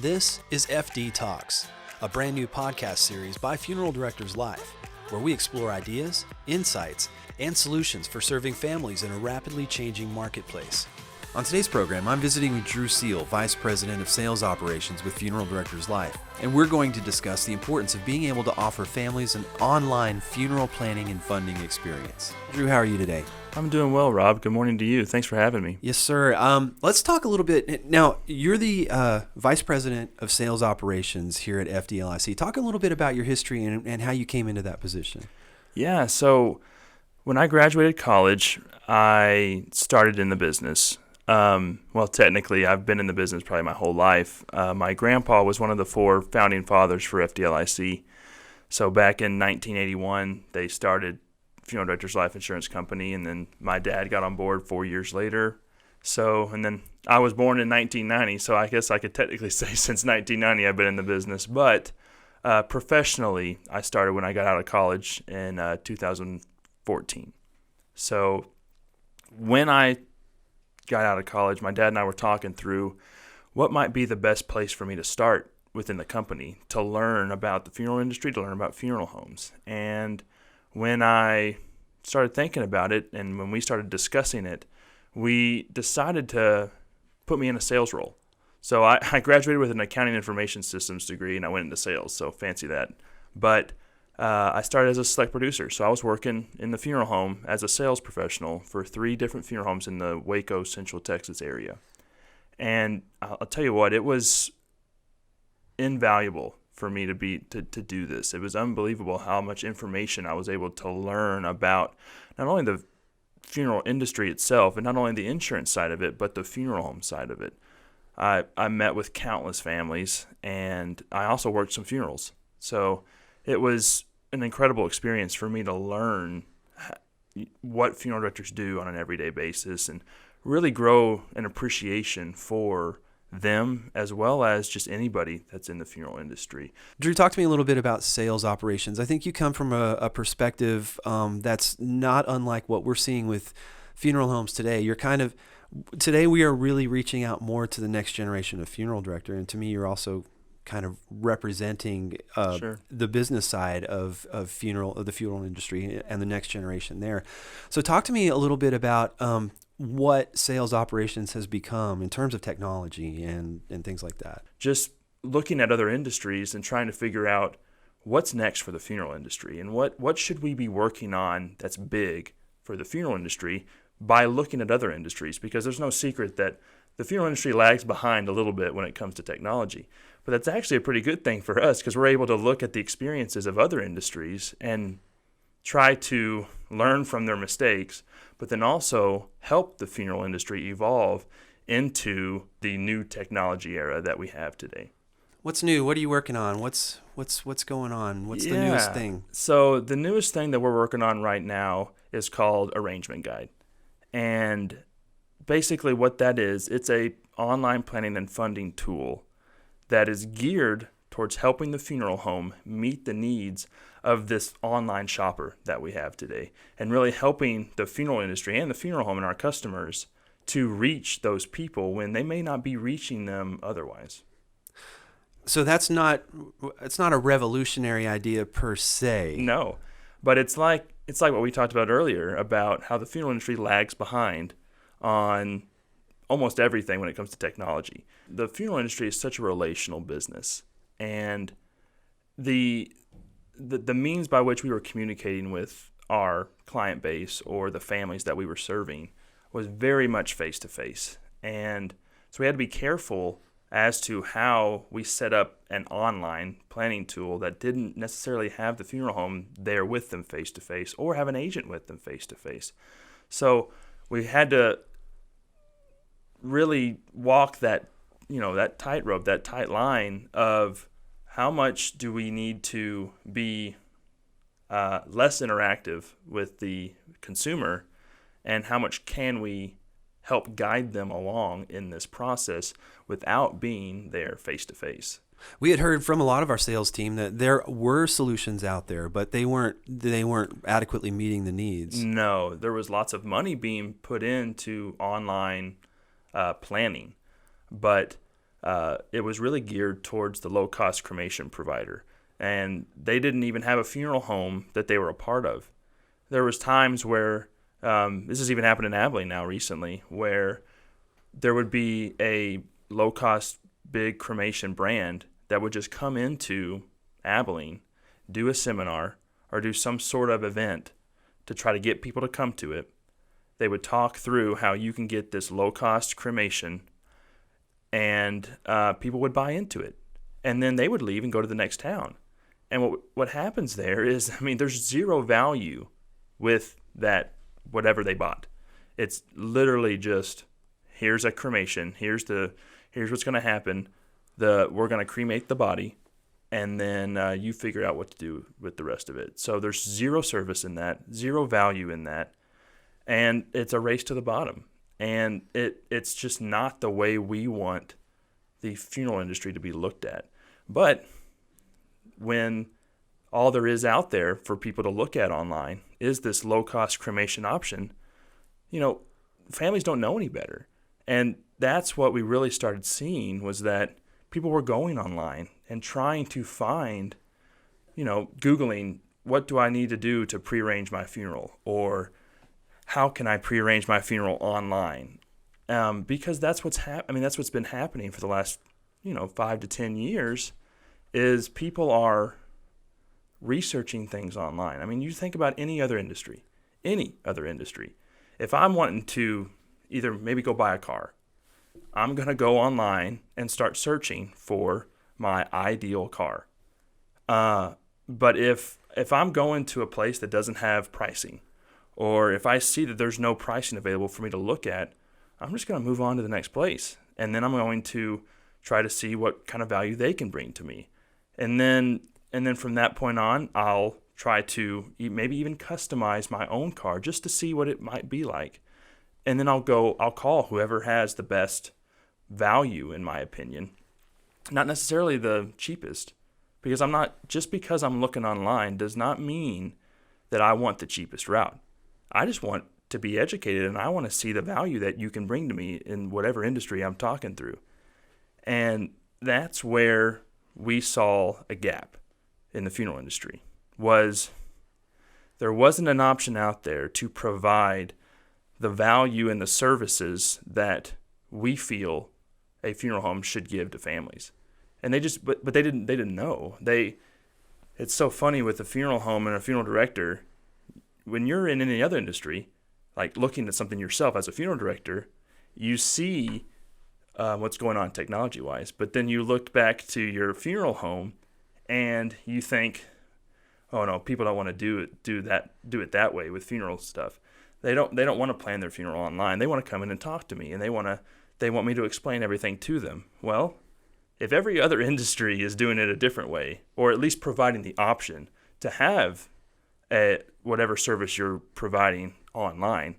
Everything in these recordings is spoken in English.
This is FD Talks, a brand new podcast series by Funeral Directors Life, where we explore ideas, insights, and solutions for serving families in a rapidly changing marketplace. On today's program, I'm visiting with Drew Seale, Vice President of Sales Operations with Funeral Directors Life, and we're going to discuss the importance of being able to offer families an online funeral planning and funding experience. Drew, how are you today? I'm doing well, Rob. Good morning to you. Thanks for having me. Yes, sir. Let's talk a little bit. Now, you're the Vice President of Sales Operations here at FDLIC. Talk a little bit about your history and how you came into that position. Yeah, so when I graduated college, I started in the business. Well, technically, I've been in the business probably my whole life. My grandpa was one of the 4 founding fathers for FDLIC. So back in 1981, they started Funeral Directors Life Insurance Company, and then my dad got on board 4 years later. And then I was born in 1990, so I guess I could technically say since 1990 I've been in the business. But professionally, I started when I got out of college in 2014. So when I got out of college, my dad and I were talking through what might be the best place for me to start within the company to learn about the funeral industry, to learn about funeral homes. And when I started thinking about it and when we started discussing it, we decided to put me in a sales role. So I graduated with an accounting information systems degree and I went into sales, so fancy that. But I started as a select producer, so I was working in the funeral home as a sales professional for 3 different funeral homes in the Waco, Central Texas area. And I'll tell you what, it was invaluable for me to do this. It was unbelievable how much information I was able to learn about not only the funeral industry itself and not only the insurance side of it, but the funeral home side of it. I met with countless families, and I also worked some funerals. So it was an incredible experience for me to learn what funeral directors do on an everyday basis and really grow an appreciation for them as well as just anybody that's in the funeral industry. Drew, talk to me a little bit about sales operations. I think you come from a perspective that's not unlike what we're seeing with funeral homes today. Today we are really reaching out more to the next generation of funeral director, and to me you're also kind of representing Sure. the business side of the funeral industry and the next generation there. So talk to me a little bit about what sales operations has become in terms of technology and things like that. Just looking at other industries and trying to figure out what's next for the funeral industry and what should we be working on that's big for the funeral industry by looking at other industries, because there's no secret that the funeral industry lags behind a little bit when it comes to technology. But that's actually a pretty good thing for us because we're able to look at the experiences of other industries and try to learn from their mistakes, but then also help the funeral industry evolve into the new technology era that we have today. What's new? What are you working on? What's going on? What's the newest thing? So the newest thing that we're working on right now is called Arrangement Guide. And basically what that is, it's a online planning and funding tool that is geared towards helping the funeral home meet the needs of this online shopper that we have today, and really helping the funeral industry and the funeral home and our customers to reach those people when they may not be reaching them otherwise. So it's not a revolutionary idea per se. No, but it's like what we talked about earlier about how the funeral industry lags behind on almost everything when it comes to technology. The funeral industry is such a relational business, and the means by which we were communicating with our client base or the families that we were serving was very much face-to-face. And so we had to be careful as to how we set up an online planning tool that didn't necessarily have the funeral home there with them face-to-face or have an agent with them face-to-face. So we had to really walk that tightrope, that tight line of how much do we need to be less interactive with the consumer, and how much can we help guide them along in this process without being there face-to-face. We had heard from a lot of our sales team that there were solutions out there, but they weren't adequately meeting the needs. No, there was lots of money being put into online planning, but it was really geared towards the low-cost cremation provider. And they didn't even have a funeral home that they were a part of. There was times where, this has even happened in Abilene now recently, where there would be a low-cost big cremation brand that would just come into Abilene, do a seminar, or do some sort of event to try to get people to come to it. They would talk through how you can get this low-cost cremation, and people would buy into it. And then they would leave and go to the next town. And what happens there is, there's zero value with that, whatever they bought. It's literally just, here's a cremation, here's what's going to happen. We're going to cremate the body, and then you figure out what to do with the rest of it. So there's zero service in that, zero value in that, and it's a race to the bottom. And it's just not the way we want the funeral industry to be looked at. But when all there is out there for people to look at online is this low-cost cremation option, families don't know any better. And that's what we really started seeing, was that people were going online and trying to find, Googling, what do I need to do to prearrange my funeral? Or how can I prearrange my funeral online? Because that's what's that's what's been happening for the last 5 to 10 years, is people are researching things online. You think about any other industry. If I'm wanting to either maybe go buy a car, I'm going to go online and start searching for my ideal car. But if I'm going to a place that doesn't have pricing, or if I see that there's no pricing available for me to look at, I'm just going to move on to the next place. And then I'm going to try to see what kind of value they can bring to me. And then from that point on, I'll try to maybe even customize my own car just to see what it might be like. And then I'll call whoever has the best value, in my opinion. Not necessarily the cheapest, because just because I'm looking online does not mean that I want the cheapest route. I just want to be educated, and I want to see the value that you can bring to me in whatever industry I'm talking through. And that's where we saw a gap in the funeral industry, was there wasn't an option out there to provide the value and the services that we feel a funeral home should give to families. And they didn't know. It's so funny with a funeral home and a funeral director, when you're in any other industry, like looking at something yourself as a funeral director, you see what's going on technology-wise. But then you look back to your funeral home and you think, oh no, people don't want to do it that way with funeral stuff. They don't want to plan their funeral online. They want to come in and talk to me, and they want me to explain everything to them. Well, if every other industry is doing it a different way, or at least providing the option to have whatever service you're providing online,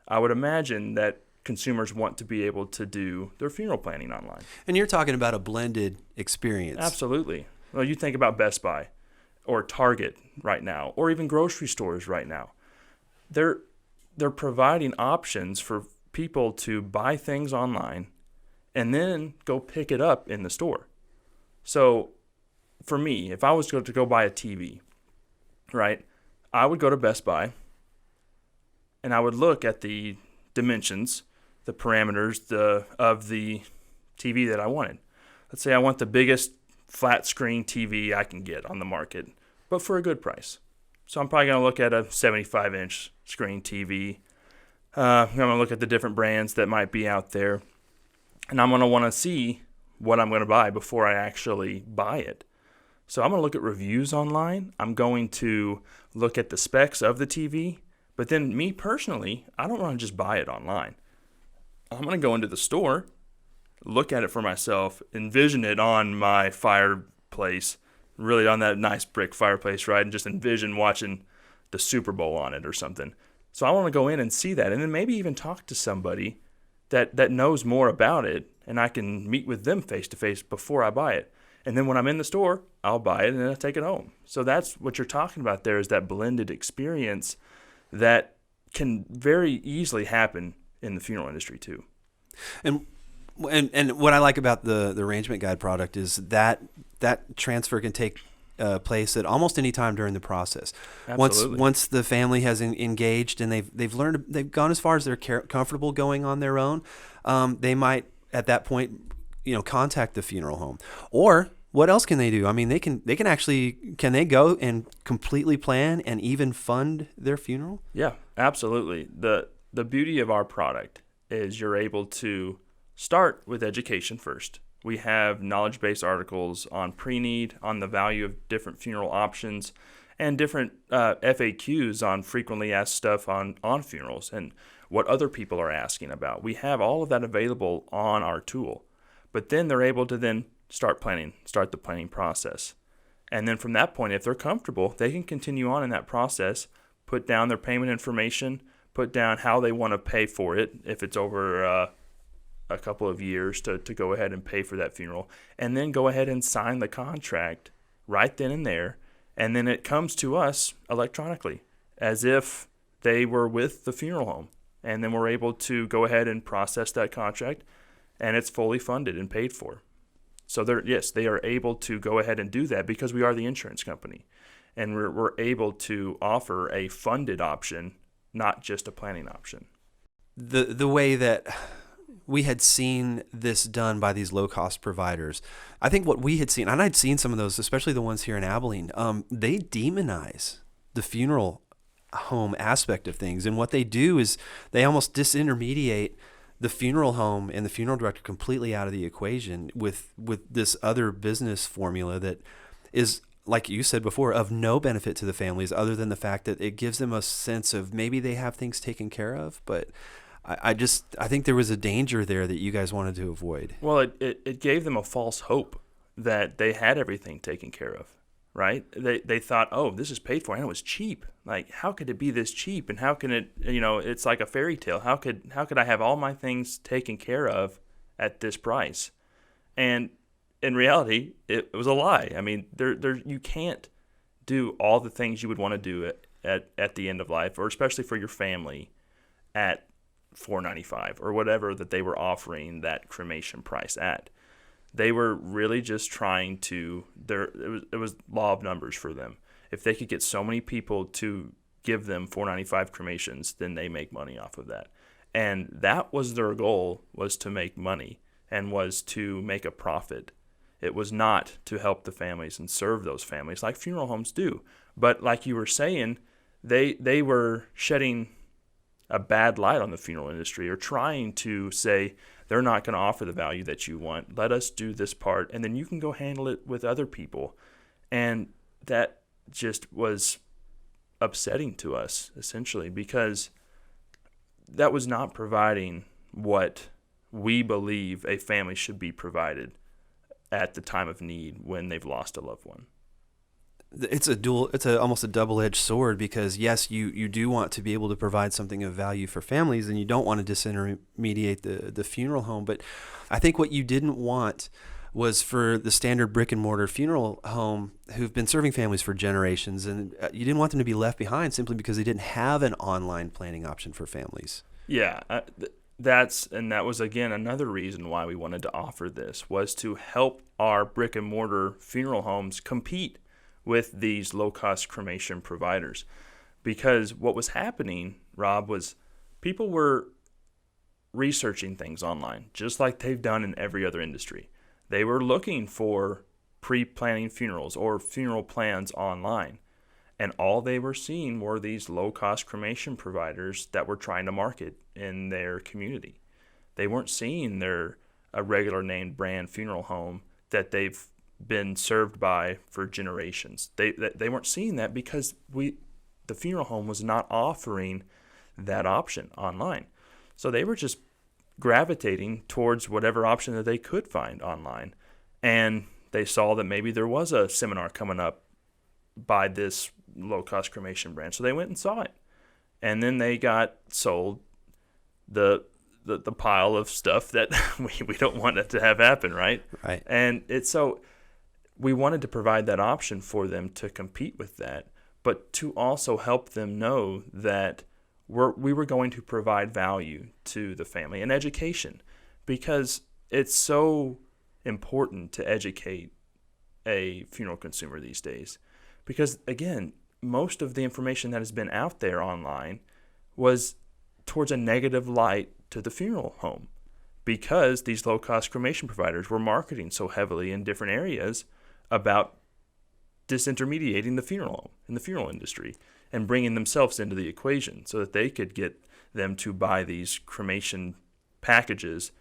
I would imagine that consumers want to be able to do their funeral planning online. And you're talking about a blended experience. Absolutely. Well, you think about Best Buy or Target right now, or even grocery stores right now. They're providing options for people to buy things online and then go pick it up in the store. So for me, if I was going to go buy a TV, right, I would go to Best Buy and I would look at the dimensions, the parameters of the TV that I wanted. Let's say I want the biggest flat screen TV I can get on the market, but for a good price. So I'm probably going to look at a 75-inch screen TV. I'm going to look at the different brands that might be out there, and I'm going to want to see what I'm going to buy before I actually buy it. So I'm going to look at reviews online. I'm going to look at the specs of the TV, but then me personally, I don't want to just buy it online. I'm going to go into the store, look at it for myself, envision it on my fireplace, really on that nice brick fireplace, right? And just envision watching the Super Bowl on it or something. So I want to go in and see that, and then maybe even talk to somebody that knows more about it, and I can meet with them face to face before I buy it. And then when I'm in the store, I'll buy it and then I'll take it home. So that's what you're talking about there, is that blended experience that can very easily happen in the funeral industry too. And And what I like about the arrangement guide product is that transfer can take place at almost any time during the process. Absolutely. Once the family has engaged and they've gone as far as they're comfortable going on their own, they might at that point, contact the funeral home. Or what else can they do? I mean, they can actually, can they go and completely plan and even fund their funeral? Yeah, absolutely. The beauty of our product is you're able to start with education first. We have knowledge-based articles on pre-need, on the value of different funeral options, and different FAQs on frequently asked stuff on funerals and what other people are asking about. We have all of that available on our tool. But then they're able to then start the planning process. And then from that point, if they're comfortable, they can continue on in that process, put down their payment information, put down how they want to pay for it, if it's over a couple of years to go ahead and pay for that funeral, and then go ahead and sign the contract right then and there. And then it comes to us electronically as if they were with the funeral home. And then we're able to go ahead and process that contract, and it's fully funded and paid for. So they are able to go ahead and do that because we are the insurance company. And we're able to offer a funded option, not just a planning option. The way that we had seen this done by these low-cost providers, I think what we had seen, and I'd seen some of those, especially the ones here in Abilene, they demonize the funeral home aspect of things. And what they do is they almost disintermediate the funeral home and the funeral director completely out of the equation with this other business formula that is, like you said before, of no benefit to the families other than the fact that it gives them a sense of maybe they have things taken care of. But I think there was a danger there that you guys wanted to avoid. Well, it gave them a false hope that they had everything taken care of, right? They thought, oh, this is paid for and it was cheap. Like, how could it be this cheap? And how can it, it's like a fairy tale. How could I have all my things taken care of at this price? And in reality, it was a lie. I mean, you can't do all the things you would want to do at the end of life, or especially for your family, at $495 or whatever that they were offering that cremation price at. They were really just trying to, it was law of numbers for them. If they could get so many people to give them $495 cremations, then they make money off of that. And that was their goal, was to make money and was to make a profit. It was not to help the families and serve those families like funeral homes do. But like you were saying, they were shedding a bad light on the funeral industry, or trying to say, they're not going to offer the value that you want. Let us do this part, and then you can go handle it with other people. And that just was upsetting to us, essentially, because that was not providing what we believe a family should be provided at the time of need when they've lost a loved one. It's almost a double-edged sword, because yes, you do want to be able to provide something of value for families, and you don't want to disintermediate the funeral home. But I think what you didn't want was for the standard brick and mortar funeral home who've been serving families for generations, and you didn't want them to be left behind simply because they didn't have an online planning option for families. Yeah, that was again another reason why we wanted to offer this, was to help our brick and mortar funeral homes compete with these low-cost cremation providers. Because what was happening, Rob, was people were researching things online, just like they've done in every other industry. They were looking for pre-planning funerals or funeral plans online. And all they were seeing were these low-cost cremation providers that were trying to market in their community. They weren't seeing a regular named brand funeral home that they've been served by for generations. They weren't seeing that because the funeral home was not offering that option online. So they were just gravitating towards whatever option that they could find online. And they saw that maybe there was a seminar coming up by this low-cost cremation brand. So they went and saw it. And then they got sold the pile of stuff that we don't want it to have happen, right? Right. And we wanted to provide that option for them to compete with that, but to also help them know that we were going to provide value to the family and education. Because it's so important to educate a funeral consumer these days because, again, most of the information that has been out there online was towards a negative light to the funeral home because these low-cost cremation providers were marketing so heavily in different areas about disintermediating the funeral home in the funeral industry and bringing themselves into the equation so that they could get them to buy these cremation packages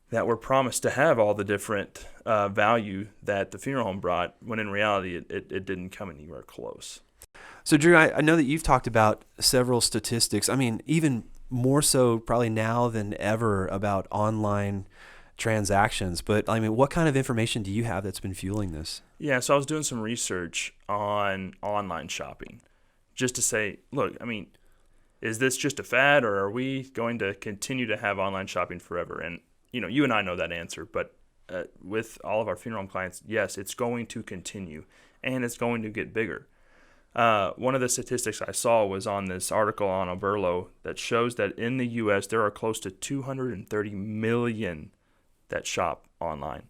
that were promised to have all the different value that the funeral home brought, when in reality it didn't come anywhere close. So, Drew, I know that you've talked about several statistics. I mean, even more so probably now than ever about online transactions. But, I mean, what kind of information do you have that's been fueling this? Yeah, so I was doing some research on online shopping just to say, look, I mean, is this just a fad or are we going to continue to have online shopping forever? And, you know, you and I know that answer, but with all of our funeral home clients, yes, it's going to continue and it's going to get bigger. One of the statistics I saw was on this article on Oberlo that shows that in the U.S. there are close to 230 million that shop online.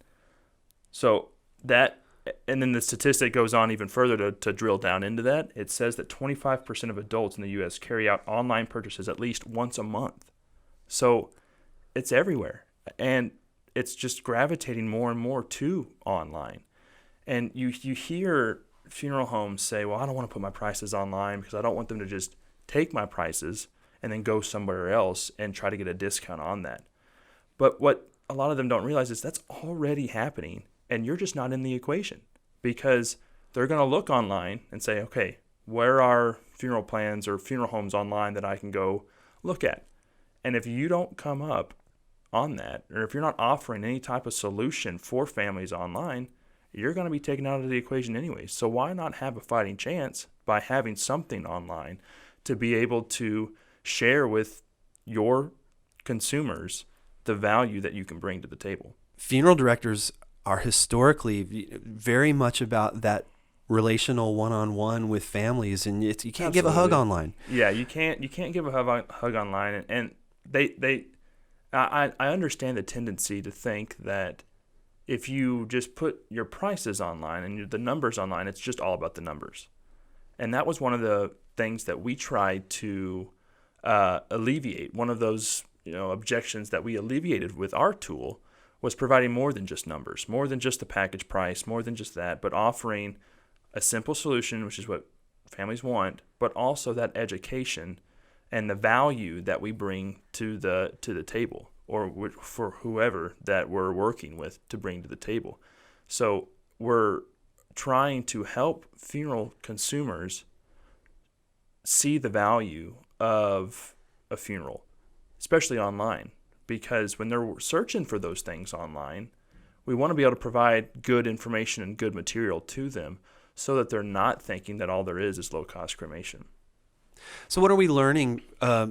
So that, and then the statistic goes on even further to drill down into that. It says that 25% of adults in the U.S. carry out online purchases at least once a month. So it's everywhere, and it's just gravitating more and more to online. And you hear funeral homes say, well, I don't want to put my prices online because I don't want them to just take my prices and then go somewhere else and try to get a discount on that. But what a lot of them don't realize is that's already happening, and you're just not in the equation because they're going to look online and say, okay, where are funeral plans or funeral homes online that I can go look at? And if you don't come up on that, or if you're not offering any type of solution for families online, you're going to be taken out of the equation anyway. So why not have a fighting chance by having something online to be able to share with your consumers the value that you can bring to the table? Funeral directors are historically very much about that relational one-on-one with families, and you can't Absolutely. give a hug online. Yeah, you can't give a hug online, and I understand the tendency to think that if you just put your prices online and the numbers online, it's just all about the numbers. And that was one of the things that we tried to alleviate. One of those objections that we alleviated with our tool was providing more than just numbers, more than just the package price, more than just that, but offering a simple solution, which is what families want, but also that education and the value that we bring to the table, or for whoever that we're working with to bring to the table. So we're trying to help funeral consumers see the value of a funeral, especially online, because when they're searching for those things online, we want to be able to provide good information and good material to them so that they're not thinking that all there is low-cost cremation. So what are we learning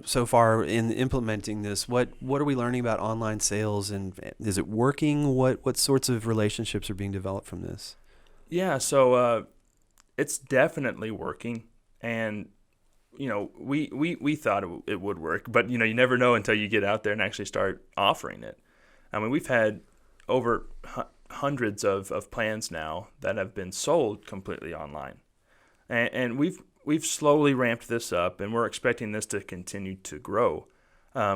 so far in implementing this? What are we learning about online sales, and is it working? What sorts of relationships are being developed from this? Yeah, so it's definitely working, and we thought it would work, but you never know until you get out there and actually start offering it. I mean, we've had over hundreds of plans now that have been sold completely online, and we've slowly ramped this up, and we're expecting this to continue to grow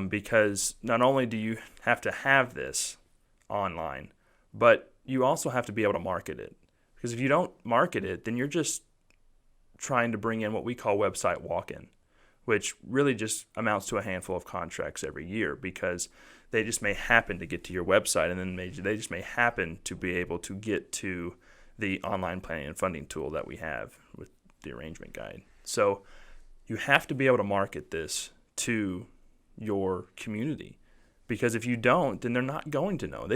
because not only do you have to have this online, but you also have to be able to market it. Because if you don't market it, then you're just trying to bring in what we call website walk-in, which really just amounts to a handful of contracts every year because they just may happen to get to your website, and then they just may happen to be able to get to the online planning and funding tool that we have with the arrangement guide. So you have to be able to market this to your community, because if you don't, then they're not going to know.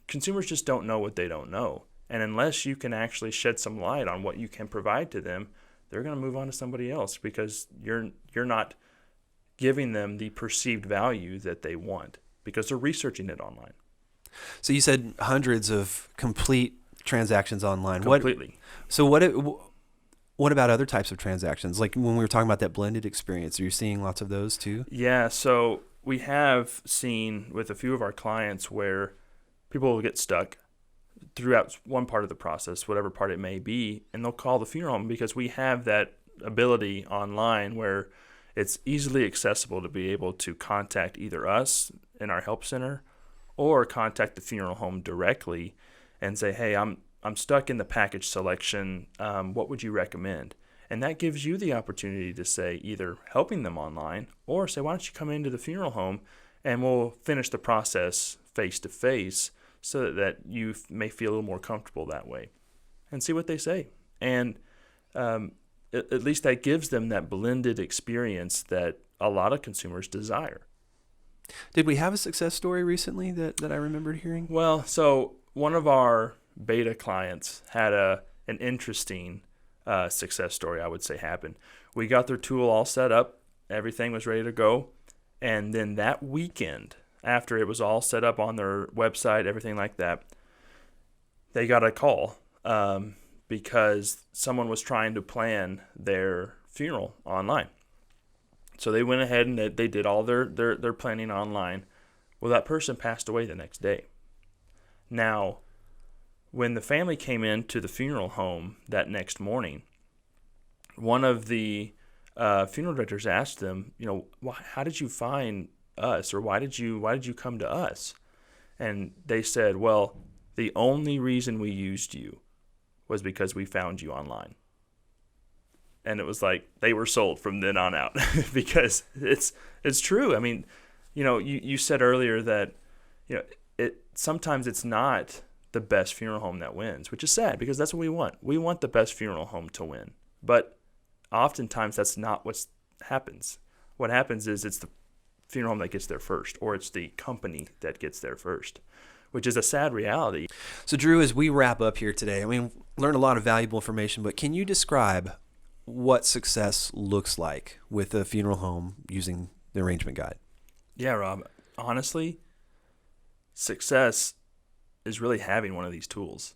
Consumers just don't know what they don't know. And unless you can actually shed some light on what you can provide to them, they're going to move on to somebody else because you're not giving them the perceived value that they want because they're researching it online. So you said hundreds of complete transactions online. Completely. What about other types of transactions? Like when we were talking about that blended experience, are you seeing lots of those too? Yeah, so we have seen with a few of our clients where people will get stuck throughout one part of the process, whatever part it may be, and they'll call the funeral home because we have that ability online where it's easily accessible to be able to contact either us in our help center or contact the funeral home directly and say, hey, I'm stuck in the package selection. What would you recommend? And that gives you the opportunity to say either helping them online or say, why don't you come into the funeral home and we'll finish the process face to face so that you may feel a little more comfortable that way and see what they say. And at least that gives them that blended experience that a lot of consumers desire. Did we have a success story recently that I remembered hearing? Well, so one of our beta clients had an interesting success story, I would say, happen. We got their tool all set up. Everything was ready to go. And then that weekend, after it was all set up on their website, everything like that, they got a call because someone was trying to plan their funeral online. So they went ahead and they did all their planning online. Well, that person passed away the next day. Now, when the family came into the funeral home that next morning, one of the funeral directors asked them, how did you find us, or why did you come to us? And they said, well, the only reason we used you was because we found you online. And it was like they were sold from then on out because it's true. I mean, you said earlier that sometimes it's not the best funeral home that wins, which is sad because that's what we want. We want the best funeral home to win. But oftentimes that's not what happens. What happens is it's the funeral home that gets there first, or it's the company that gets there first, which is a sad reality. So Drew, as we wrap up here today, learned a lot of valuable information, but can you describe what success looks like with a funeral home using the arrangement guide? Yeah, Rob. Honestly, success is really having one of these tools,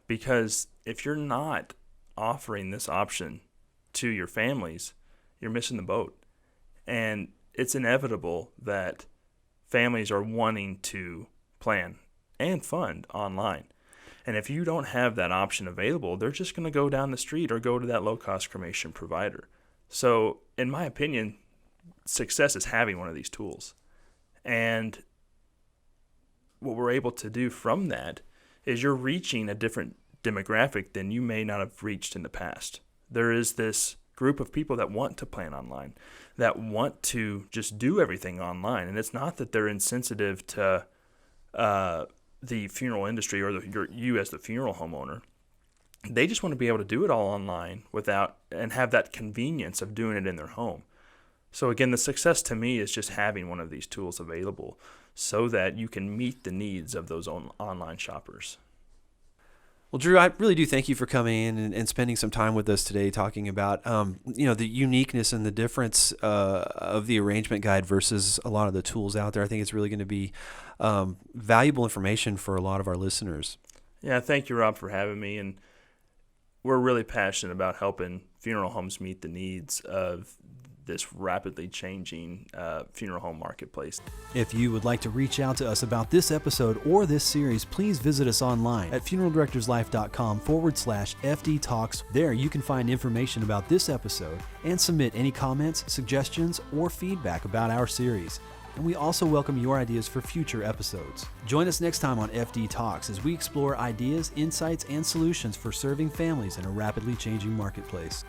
because if you're not offering this option to your families, you're missing the boat. And it's inevitable that families are wanting to plan and fund online. And if you don't have that option available, they're just going to go down the street or go to that low-cost cremation provider. So, in my opinion, success is having one of these tools. And what we're able to do from that is you're reaching a different demographic than you may not have reached in the past. There is this group of people that want to plan online, that want to just do everything online. And it's not that they're insensitive to the funeral industry or you as the funeral homeowner. They just want to be able to do it all online and have that convenience of doing it in their home. So again, the success to me is just having one of these tools available so that you can meet the needs of those online shoppers. Well, Drew, I really do thank you for coming in and spending some time with us today talking about, the uniqueness and the difference of the arrangement guide versus a lot of the tools out there. I think it's really going to be valuable information for a lot of our listeners. Yeah, thank you, Rob, for having me. And we're really passionate about helping funeral homes meet the needs of this rapidly changing funeral home marketplace. If you would like to reach out to us about this episode or this series, please visit us online at funeraldirectorslife.com/FD Talks. There you can find information about this episode and submit any comments, suggestions, or feedback about our series. And we also welcome your ideas for future episodes. Join us next time on FD Talks as we explore ideas, insights, and solutions for serving families in a rapidly changing marketplace.